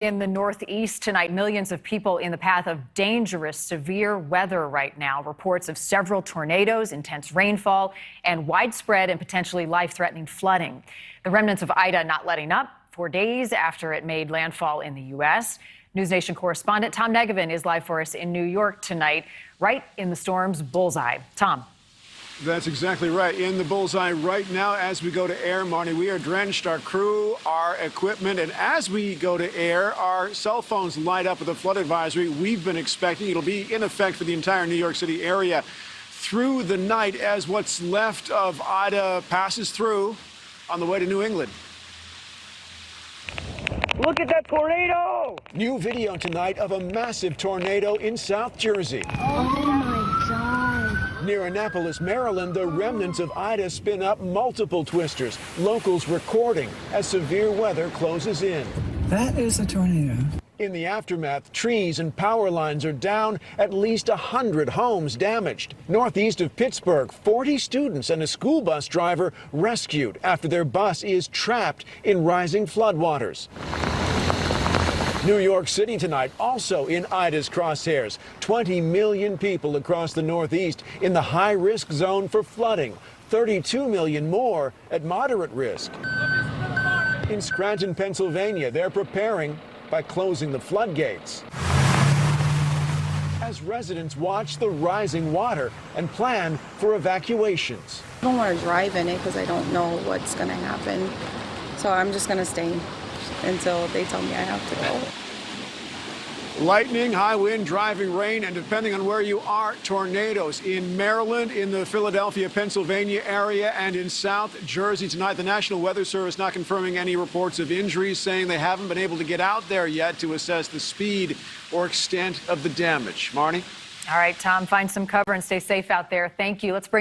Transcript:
In the Northeast tonight, millions of people in the path of dangerous, severe weather right now. Reports of several tornadoes, intense rainfall, and widespread and potentially life-threatening flooding. The remnants of Ida not letting up 4 days after it made landfall in the U.S. NewsNation correspondent Tom Negevin is live for us in New York tonight, right in the storm's bullseye. Tom. That's exactly right. In the bullseye right now as we go to air, Marnie, we are drenched, our crew, our equipment, and as we go to air, our cell phones light up with a flood advisory we've been expecting. It'll be in effect for the entire New York City area through the night as what's left of Ida passes through on the way to New England. Look at that tornado! New video tonight of a massive tornado in South Jersey. Oh my God. Near Annapolis, Maryland, the remnants of Ida spin up multiple twisters. Locals recording as severe weather closes in. That is a tornado. In the aftermath, trees and power lines are down, at least 100 homes damaged. Northeast of Pittsburgh, 40 students and a school bus driver rescued after their bus is trapped in rising floodwaters. New York City tonight, also in Ida's crosshairs. 20 million people across the Northeast in the high-risk zone for flooding. 32 million more at moderate risk. In Scranton, Pennsylvania, they're preparing by closing the floodgates as residents watch the rising water and plan for evacuations. I don't want to drive in it because I don't know what's going to happen. So I'm just going to stay until they tell me I have to go. Lightning, high wind, driving rain, and depending on where you are, tornadoes in Maryland, in the Philadelphia, Pennsylvania area, and in South Jersey tonight. The National Weather Service not confirming any reports of injuries, saying they haven't been able to get out there yet to assess the speed or extent of the damage. Marnie? All right, Tom, find some cover and stay safe out there. Thank you. Let's bring